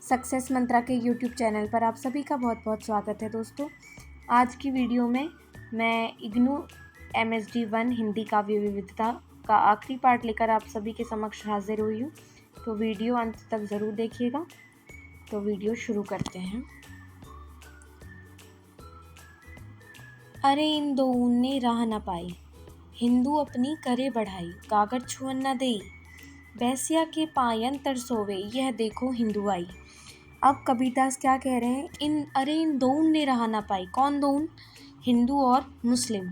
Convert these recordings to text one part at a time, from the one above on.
Success मंत्रा के YouTube channel पर आप सभी का बहुत बहुत स्वागत है दोस्तों। आज की वीडियो में मैं इग्नू MSD 1 हिंदी काव्य विविधता का आखिरी पार्ट लेकर आप सभी के समक्ष हाजिर हुई हूँ। तो वीडियो अंत तक ज़रूर देखिएगा। तो वीडियो शुरू करते हैं। अरे इन दो ने राह न पाई, हिंदू अपनी करे बढ़ाई, गागर छुअन न देई, बैसिया के पायन तरसोवे, यह देखो हिंदू आई। अब कबीरदास क्या कह रहे हैं, इन दोउन ने रहा ना पाई। कौन दोउन? हिंदू और मुस्लिम।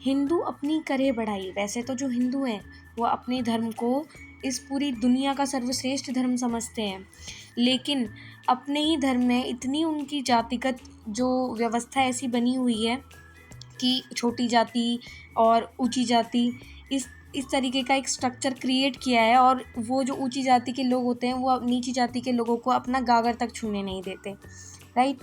हिंदू अपनी करे बढ़ाई। वैसे तो जो हिंदू हैं वो अपने धर्म को इस पूरी दुनिया का सर्वश्रेष्ठ धर्म समझते हैं, लेकिन अपने ही धर्म में इतनी उनकी जातिगत जो व्यवस्था ऐसी बनी हुई है कि छोटी जाति और ऊंची जाति इस तरीके का एक स्ट्रक्चर क्रिएट किया है, और वो जो ऊंची जाति के लोग होते हैं वो नीची जाति के लोगों को अपना गागर तक छूने नहीं देते। राइट।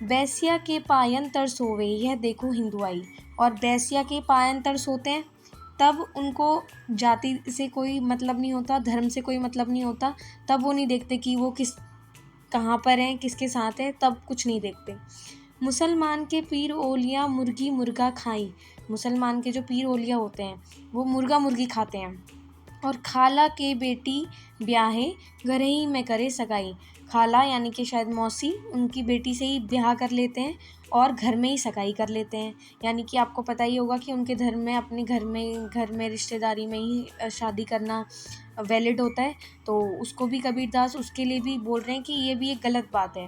बैसिया के पायन तर सोवे, यह देखो हिंदू आई। और बैसिया के पायन तर सोते हैं तब उनको जाति से कोई मतलब नहीं होता, धर्म से कोई मतलब नहीं होता। तब वो नहीं देखते कि वो कहाँ पर हैं, किसके साथ है, तब कुछ नहीं देखते। मुसलमान के पीर ओलिया मुर्गी मुर्गा खाई। मुसलमान के जो पीर ओलिया होते हैं वो मुर्गा मुर्गी खाते हैं। और खाला के बेटी ब्याहे घर ही में करे सगाई। खाला यानी कि शायद मौसी उनकी बेटी से ही ब्याह कर लेते हैं और घर में ही सगाई कर लेते हैं। यानी कि आपको पता ही होगा कि उनके धर्म में अपने घर में रिश्तेदारी में ही शादी करना वैलिड होता है। तो उसको भी कबीरदास उसके लिए भी बोल रहे हैं कि ये भी एक गलत बात है।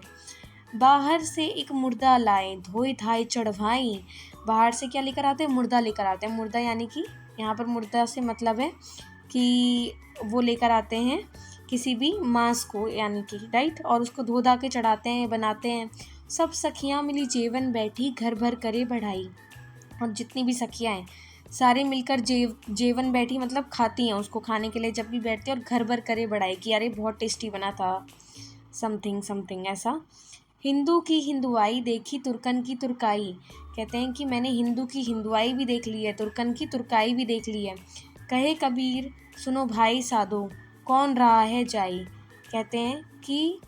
बाहर से एक मुर्दा लाए धोई धाई चढ़वाई। बाहर से क्या लेकर आते हैं? मुर्दा लेकर आते हैं। मुर्दा यानी कि यहाँ पर मुर्दा से मतलब है कि वो लेकर आते हैं किसी भी मांस को, यानी कि राइट, और उसको धो धा के चढ़ाते हैं, बनाते हैं। सब सखियाँ मिली जेवन बैठी घर भर करे बढ़ाई। और जितनी भी सखियाँ हैं सारे मिलकर जेवन बैठी मतलब खाती हैं उसको, खाने के लिए जब भी बैठते हैं, और घर भर करे बढ़ाई कि अरे बहुत टेस्टी बना था, समथिंग समथिंग ऐसा। हिंदू की हिंदुआई देखी तुर्कन की तुर्काई। कहते हैं कि मैंने हिंदू की हिंदुआई भी देख ली है, तुर्कन की तुर्काई भी देख ली है। कहे कबीर सुनो भाई साधो, कौन रहा है जाई। कहते हैं कि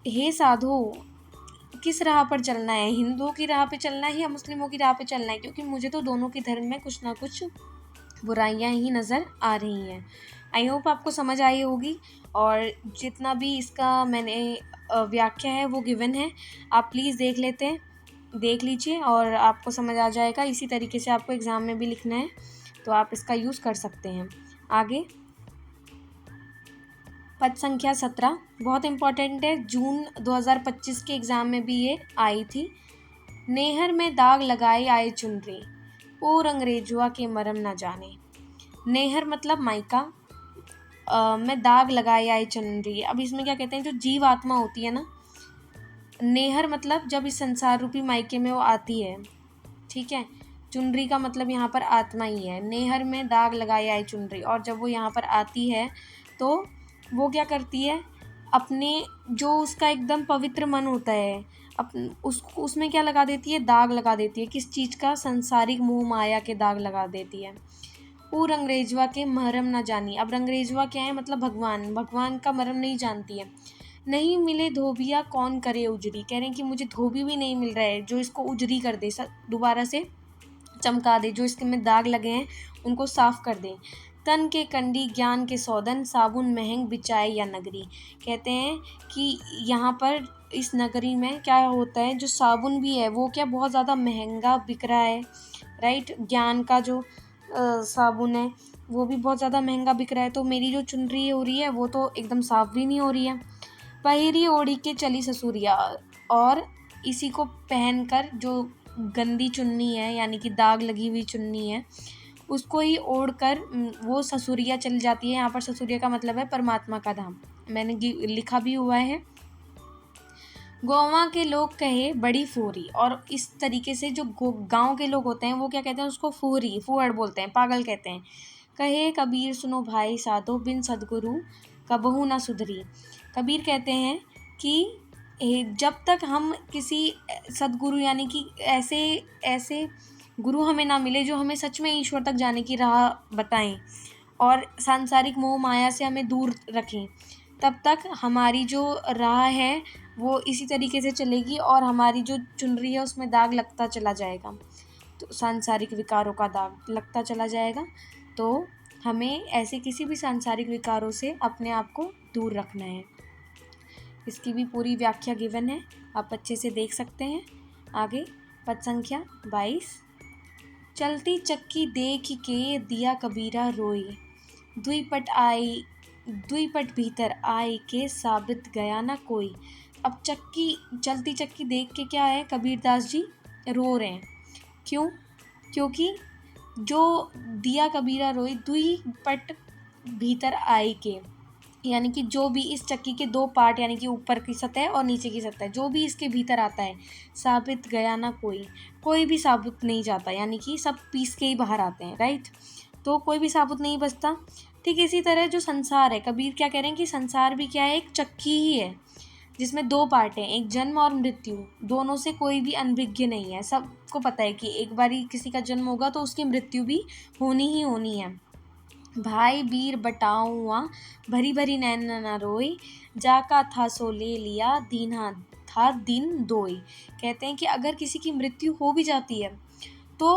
हे साधो, किस राह पर चलना है, हिंदुओं की राह पे चलना है या मुस्लिमों की राह पे चलना है, क्योंकि मुझे तो दोनों के धर्म में कुछ ना कुछ बुराइयां ही नज़र आ रही हैं। आई होप आपको समझ आई होगी, और जितना भी इसका मैंने व्याख्या है वो गिवन है, आप प्लीज़ देख लीजिए और आपको समझ आ जाएगा। इसी तरीके से आपको एग्ज़ाम में भी लिखना है तो आप इसका यूज़ कर सकते हैं। आगे पद संख्या 17 बहुत इम्पॉर्टेंट है, जून 2025 के एग्ज़ाम में भी ये आई थी। नेहर में दाग लगाए आए चुनरी, और अंग्रेजुआ के मरम न जाने। नेहर मतलब मायका, में दाग लगाए आए चुनरी। अब इसमें क्या कहते हैं, जो जीव आत्मा होती है ना, नेहर मतलब जब इस संसार रूपी मायके में वो आती है, ठीक है। चुनरी का मतलब यहाँ पर आत्मा ही है। नेहर में दाग लगाए आए चुनरी, और जब वो यहाँ पर आती है तो वो क्या करती है, अपने जो उसका एकदम पवित्र मन होता है उसमें क्या लगा देती है, दाग लगा देती है। किस चीज़ का? संसारिक मोह माया के दाग लगा देती है। और अंग्रेजवा के मरम ना जानी। अब अंग्रेजवा क्या है? मतलब भगवान का मरम नहीं जानती है। नहीं मिले धोबिया कौन करे उजरी। कह रहे हैं कि मुझे धोबी भी नहीं मिल रहा है जो इसको उजरी कर दे, दोबारा से चमका दे, जो इसके में दाग लगे हैं उनको साफ कर दे। तन के कंडी ज्ञान के सौदन, साबुन महंग बिचाए या नगरी। कहते हैं कि यहाँ पर इस नगरी में क्या होता है, जो साबुन भी है वो क्या बहुत ज़्यादा महंगा बिक रहा है। राइट। ज्ञान का जो साबुन है वो भी बहुत ज़्यादा महंगा बिक रहा है। तो मेरी जो चुनरी हो रही है वो तो एकदम साफ भी नहीं हो रही है। पहिरी ओढ़ी के चली ससुरिया, और इसी को पहनकर जो गंदी चुन्नी है यानी कि दाग लगी हुई चुन्नी है उसको ही ओढ़कर वो ससुरिया चली जाती है। यहाँ पर ससुरिया का मतलब है परमात्मा का धाम, मैंने लिखा भी हुआ है। गोवा के लोग कहे बड़ी फूहरी, और इस तरीके से जो गांव के लोग होते हैं वो क्या कहते हैं, उसको फूहरी फूहड़ बोलते हैं, पागल कहते हैं। कहे कबीर सुनो भाई साधो, बिन सदगुरु कबहू ना सुधरी। कबीर कहते हैं कि जब तक हम किसी सदगुरु यानी कि ऐसे गुरु हमें ना मिले जो हमें सच में ईश्वर तक जाने की राह बताएं और सांसारिक मोह माया से हमें दूर रखें, तब तक हमारी जो राह है वो इसी तरीके से चलेगी और हमारी जो चुनरी है उसमें दाग लगता चला जाएगा, तो सांसारिक विकारों का दाग लगता चला जाएगा। तो हमें ऐसे किसी भी सांसारिक विकारों से अपने आप को दूर रखना है। इसकी भी पूरी व्याख्या गिवन है, आप अच्छे से देख सकते हैं। आगे पद संख्या 22। चलती चक्की देख के दिया कबीरा रोई, दुई पट भीतर आए के साबित गया ना कोई। अब चलती चक्की देख के क्या है, कबीरदास जी रो रहे हैं। क्यों? क्योंकि जो दिया कबीरा रोई दुई पट भीतर आए के, यानी कि जो भी इस चक्की के दो पार्ट, यानी कि ऊपर की सतह और नीचे की सतह, जो भी इसके भीतर आता है, साबित गया ना कोई भी साबित नहीं जाता, यानी कि सब पीस के ही बाहर आते हैं, राइट। तो कोई भी साबित नहीं बचता। ठीक इसी तरह जो संसार है, कबीर क्या कह रहे हैं कि संसार भी क्या है, एक चक्की ही है जिसमें दो पार्ट हैं, एक जन्म और मृत्यु। दोनों से कोई भी अनभिज्ञ नहीं है, सबको पता है कि एक बारी किसी का जन्म होगा तो उसकी मृत्यु भी होनी ही होनी है। भाई बीर बटाऊआ भरी भरी नैन न रोई, जाका था सो ले लिया दीन्हा था दिन दोई। कहते हैं कि अगर किसी की मृत्यु हो भी जाती है तो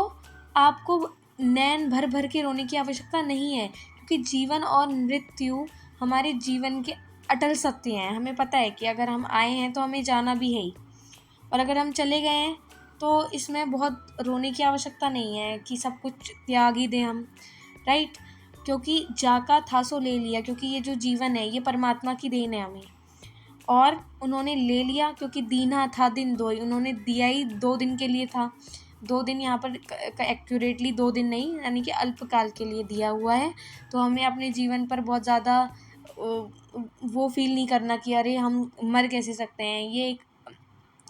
आपको नैन भर भर के रोने की आवश्यकता नहीं है, क्योंकि जीवन और मृत्यु हमारे जीवन के अटल सत्य हैं। हमें पता है कि अगर हम आए हैं तो हमें जाना भी है ही, और अगर हम चले गए हैं तो इसमें बहुत रोने की आवश्यकता नहीं है कि सब कुछ त्याग ही दें हम, राइट। क्योंकि जाका था सो ले लिया, क्योंकि ये जो जीवन है ये परमात्मा की देन है हमें, और उन्होंने ले लिया क्योंकि दीना था दिन दोई, उन्होंने दिया ही 2 दिन के लिए था। 2 दिन यहाँ पर एक्यूरेटली 2 दिन नहीं, यानी कि अल्पकाल के लिए दिया हुआ है। तो हमें अपने जीवन पर बहुत ज़्यादा वो फील नहीं करना कि अरे हम मर कैसे सकते हैं। ये एक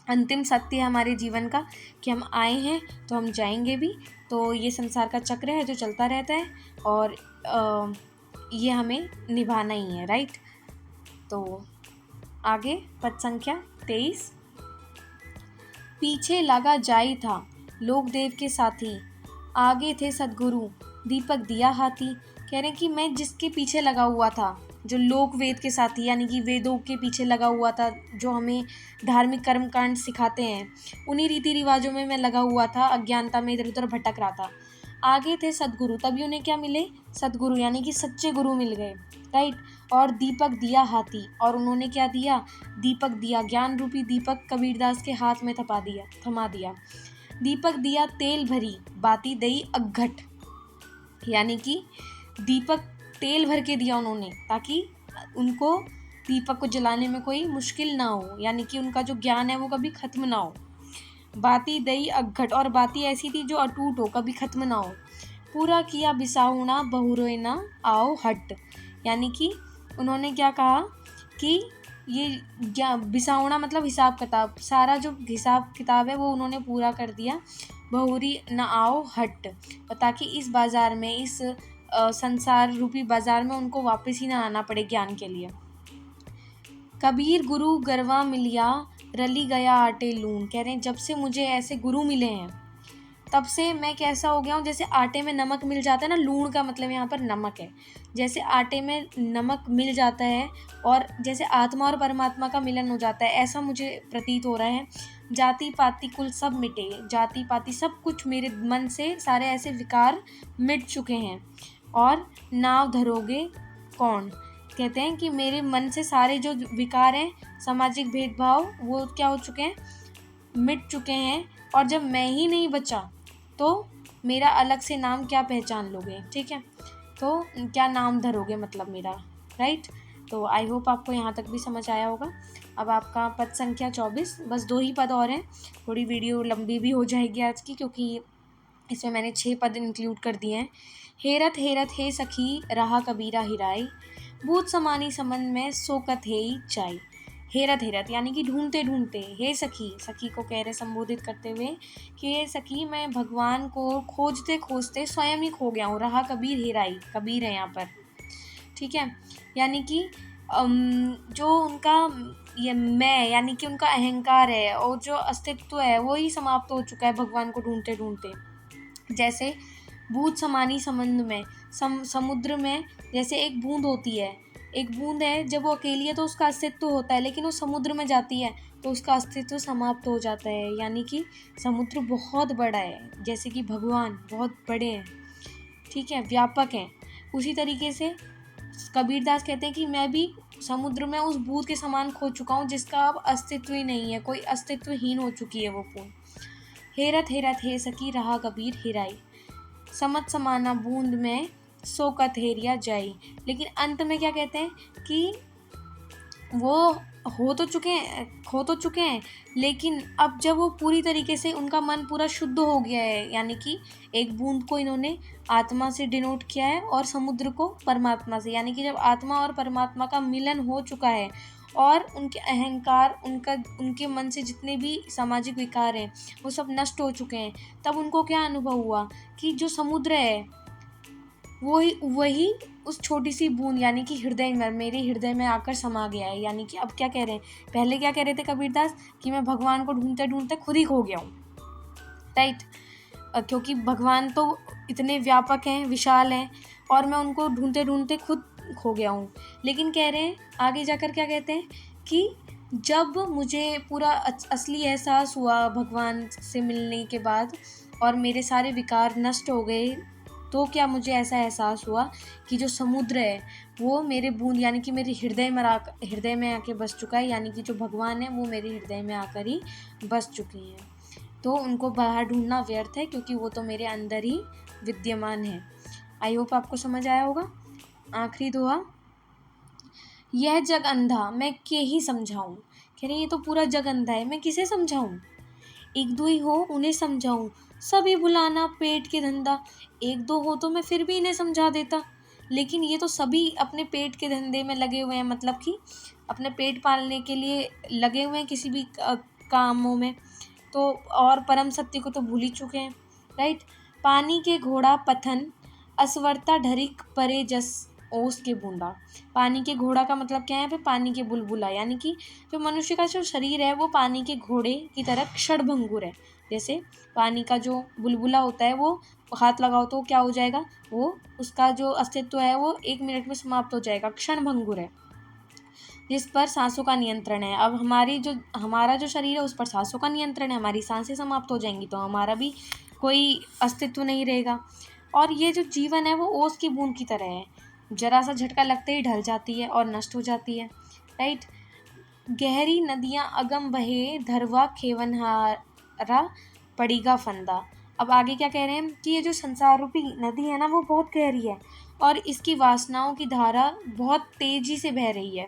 अंतिम सत्य है हमारे जीवन का कि हम आए हैं तो हम जाएंगे भी। तो ये संसार का चक्र है जो चलता रहता है, और ये हमें निभाना ही है, राइट। तो आगे पद संख्या 23। पीछे लगा जाई था लोक देव के साथी, आगे थे सद्गुरु दीपक दिया हाथी। कह रहे हैं कि मैं जिसके पीछे लगा हुआ था, जो लोक वेद के साथी, यानी कि वेदों के पीछे लगा हुआ था, जो हमें धार्मिक कर्मकांड सिखाते हैं, उन्हीं रीति रिवाजों में मैं लगा हुआ था, अज्ञानता में इधर उधर भटक रहा था। आगे थे सद्गुरु, तभी उन्हें क्या मिले, सद्गुरु, यानी कि सच्चे गुरु मिल गए, राइट। और दीपक दिया हाथी, और उन्होंने क्या दिया, दीपक दिया, ज्ञान रूपी दीपक कबीरदास के हाथ में थमा दिया। दीपक दिया तेल भरी बाती दई अघट, यानी कि दीपक तेल भर के दिया उन्होंने, ताकि उनको दीपक को जलाने में कोई मुश्किल ना हो, यानी कि उनका जो ज्ञान है वो कभी खत्म ना हो। बाती दई अघट, और बाती ऐसी थी जो अटूट हो, कभी खत्म ना हो। पूरा किया बिसाहुणा बहुरोय ना आओ हट, यानी कि उन्होंने क्या कहा कि ये बिसाहुणा मतलब हिसाब किताब, सारा जो हिसाब किताब है वो उन्होंने पूरा कर दिया। बहुरी ना आओ हट, ताकि इस बाज़ार में, इस संसार रूपी बाज़ार में उनको वापस ही ना आना पड़े ज्ञान के लिए। कबीर गुरु गरवा मिलिया रली गया आटे लून, कह रहे हैं जब से मुझे ऐसे गुरु मिले हैं तब से मैं कैसा हो गया हूँ, जैसे आटे में नमक मिल जाता है ना, लूण का मतलब यहाँ पर नमक है, जैसे आटे में नमक मिल जाता है और जैसे आत्मा और परमात्मा का मिलन हो जाता है, ऐसा मुझे प्रतीत हो रहा है। जाति पाति कुल सब मिटे, जाति पाति सब कुछ मेरे मन से सारे ऐसे विकार मिट चुके हैं। और नाव धरोगे कौन, कहते हैं कि मेरे मन से सारे जो विकार हैं, सामाजिक भेदभाव, वो क्या हो चुके हैं, मिट चुके हैं। और जब मैं ही नहीं बचा तो मेरा अलग से नाम क्या पहचान लोगे, ठीक है, तो क्या नाम धरोगे मतलब मेरा, राइट। तो आई होप आपको यहाँ तक भी समझ आया होगा। अब आपका पद संख्या 24, बस 2 ही पद और हैं, थोड़ी वीडियो लंबी भी हो जाएगी आज की, क्योंकि इसमें मैंने 6 पद इंक्लूड कर दिए हैं। हेरत हेरत हे सखी रहा कबीरा हिराई, बूथ समानी समन में सोकत हे चाई। हेरत हेरत यानी कि ढूंढते ढूंढते, हे सखी, सखी को कह रहे संबोधित करते हुए कि हे सखी, मैं भगवान को खोजते खोजते स्वयं ही खो गया हूँ। रहा कबीर हिराई, कबीर है यहाँ पर, ठीक है, यानी कि जो उनका ये मैं, यानी कि उनका अहंकार है और जो अस्तित्व है वो ही समाप्त हो चुका है भगवान को ढूंढते ढूंढते। जैसे बूंद समानी संबंध में, समुद्र में जैसे एक बूंद होती है, एक बूंद है, जब वो अकेली है तो उसका अस्तित्व होता है, लेकिन वो समुद्र में जाती है तो उसका अस्तित्व समाप्त हो जाता है। यानी कि समुद्र बहुत बड़ा है, जैसे कि भगवान बहुत बड़े हैं, ठीक है, व्यापक हैं। उसी तरीके से कबीरदास कहते हैं कि मैं भी समुद्र में उस बूंद के समान खो चुका हूँ जिसका अब अस्तित्व ही नहीं है, कोई अस्तित्वहीन हो चुकी है वो बूंद। हेरत हेरत हे सकी रहा कबीर हेराई, समझ समाना बूंद में सो कत हेरिया जाई। लेकिन अंत में क्या कहते हैं कि वो खो तो चुके हैं, लेकिन अब जब वो पूरी तरीके से उनका मन पूरा शुद्ध हो गया है, यानी कि एक बूंद को इन्होंने आत्मा से डिनोट किया है और समुद्र को परमात्मा से, यानी कि जब आत्मा और परमात्मा का मिलन हो चुका है और उनके अहंकार, उनके मन से जितने भी सामाजिक विकार हैं वो सब नष्ट हो चुके हैं, तब उनको क्या अनुभव हुआ कि जो समुद्र है वही उस छोटी सी बूंद यानी कि हृदय में, मेरे हृदय में आकर समा गया है। यानी कि अब क्या कह रहे हैं, पहले क्या कह रहे थे कबीरदास कि मैं भगवान को ढूंढते ढूंढते खुद ही खो गया हूँ, राइट, क्योंकि भगवान तो इतने व्यापक हैं, विशाल हैं, और मैं उनको ढूंढते ढूंढते खुद खो गया हूँ। लेकिन कह रहे हैं आगे जाकर, क्या कहते हैं कि जब मुझे पूरा असली एहसास हुआ भगवान से मिलने के बाद और मेरे सारे विकार नष्ट हो गए, तो क्या मुझे ऐसा एहसास हुआ कि जो समुद्र है वो मेरे बूंद यानी कि मेरे हृदय में आके बस चुका है, यानी कि जो भगवान है वो मेरे हृदय में आकर ही बस चुके हैं। तो उनको बाहर ढूंढना व्यर्थ है, क्योंकि वो तो मेरे अंदर ही विद्यमान है। आई होप आपको समझ आया होगा। आखिरी दोहा, यह जग अंधा मैं के ही समझाऊं। कह रहे ये तो पूरा जग अंधा है, मैं किसे समझाऊं। एक दो ही हो उन्हें समझाऊं, सभी बुलाना पेट के धंधा। एक दो हो तो मैं फिर भी इन्हें समझा देता, लेकिन ये तो सभी अपने पेट के धंधे में लगे हुए हैं, मतलब कि अपने पेट पालने के लिए लगे हुए हैं किसी भी कामों में, तो और परम सत्य को तो भूल ही चुके हैं, राइट। पानी के घोड़ा पथन असवरता ढरिक परे जस ओस के बूंदा। पानी के घोड़ा का मतलब क्या है, पे पानी के बुलबुला, यानी कि जो मनुष्य का जो शरीर है वो पानी के घोड़े की तरह क्षणभंगुर है। जैसे पानी का जो बुलबुला होता है वो हाथ लगाओ तो क्या हो जाएगा, वो उसका जो अस्तित्व है वो 1 मिनट में समाप्त हो जाएगा, क्षणभंगुर है, जिस पर सांसों का नियंत्रण है। अब हमारा जो शरीर है उस पर सांसों का नियंत्रण है, हमारी सांसें समाप्त हो जाएंगी तो हमारा भी कोई अस्तित्व नहीं रहेगा। और ये जो जीवन है वो ओस की बूंद की तरह है, जरा सा झटका लगते ही ढल जाती है और नष्ट हो जाती है, राइट। गहरी नदियाँ अगम बहे धरवा खेवनहारा पड़ीगा फंदा। अब आगे क्या कह रहे हैं कि ये जो संसार रूपी नदी है ना वो बहुत गहरी है और इसकी वासनाओं की धारा बहुत तेजी से बह रही है।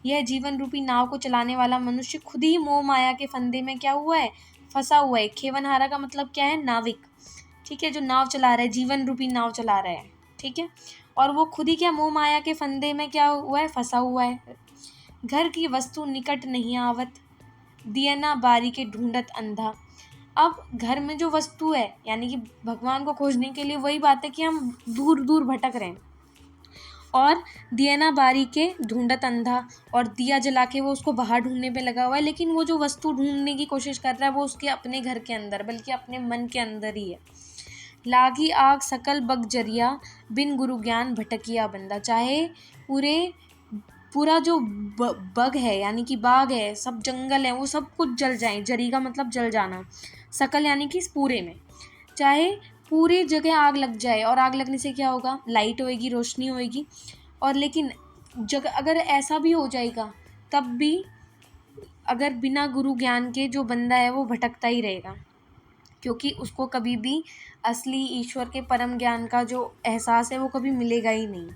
यह जीवन रूपी नाव को चलाने वाला मनुष्य खुद ही मोह माया के फंदे में क्या हुआ है, फंसा हुआ है। खेवनहारा का मतलब क्या है, नाविक, ठीक है, जो नाव चला रहा है, जीवन रूपी नाव चला रहा है, ठीक है, और वो खुद ही क्या मोह माया के फंदे में क्या हुआ है, फंसा हुआ है। घर की वस्तु निकट नहीं आवत, दिया ना बारी के ढूंढत अंधा। अब घर में जो वस्तु है यानी कि भगवान को खोजने के लिए वही बात है कि हम दूर दूर भटक रहे हैं, और दिया ना बारी के ढूंढत अंधा, और दिया जला के वो उसको बाहर ढूंढने पे लगा हुआ है, लेकिन वो जो वस्तु ढूंढने की कोशिश कर रहा है वो उसके अपने घर के अंदर, बल्कि अपने मन के अंदर ही है। लागी आग सकल बग जरिया, बिन गुरु ज्ञान भटकिया बंदा। चाहे पूरा जो बग है यानी कि बाग है, सब जंगल है, वो सब कुछ जल जाए, जरी का मतलब जल जाना, सकल यानी कि इस पूरे में, चाहे पूरी जगह आग लग जाए, और आग लगने से क्या होगा, लाइट होएगी, रोशनी होएगी, और लेकिन अगर ऐसा भी हो जाएगा तब भी अगर बिना गुरु ज्ञान के जो बंदा है वो भटकता ही रहेगा, क्योंकि उसको कभी भी असली ईश्वर के परम ज्ञान का जो एहसास है वो कभी मिलेगा ही नहीं।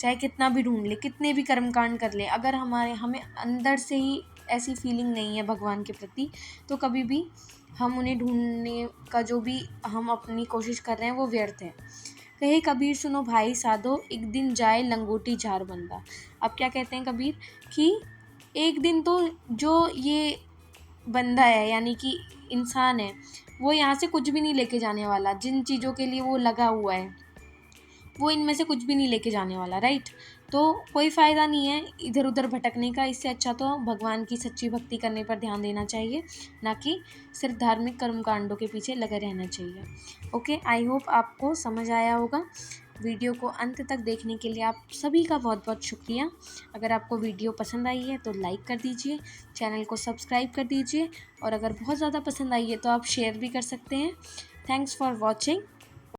चाहे कितना भी ढूंढ ले, कितने भी कर्मकांड कर ले, अगर हमें अंदर से ही ऐसी फीलिंग नहीं है भगवान के प्रति, तो कभी भी हम उन्हें ढूंढने का जो भी हम अपनी कोशिश कर रहे हैं वो व्यर्थ है। कहे कबीर सुनो भाई साधो, एक दिन जाए लंगोटी झार बंदा। अब क्या कहते हैं कबीर कि एक दिन तो जो ये बंदा है यानी कि इंसान है वो यहाँ से कुछ भी नहीं लेके जाने वाला, जिन चीज़ों के लिए वो लगा हुआ है वो इनमें से कुछ भी नहीं लेके जाने वाला, राइट। तो कोई फ़ायदा नहीं है इधर उधर भटकने का, इससे अच्छा तो भगवान की सच्ची भक्ति करने पर ध्यान देना चाहिए, ना कि सिर्फ धार्मिक कर्मकांडों के पीछे लगे रहना चाहिए। ओके, आई होप आपको समझ आया होगा। वीडियो को अंत तक देखने के लिए आप सभी का बहुत बहुत शुक्रिया। अगर आपको वीडियो पसंद आई है तो लाइक कर दीजिए, चैनल को सब्सक्राइब कर दीजिए और अगर बहुत ज़्यादा पसंद आई है तो आप शेयर भी कर सकते हैं। Thanks for watching.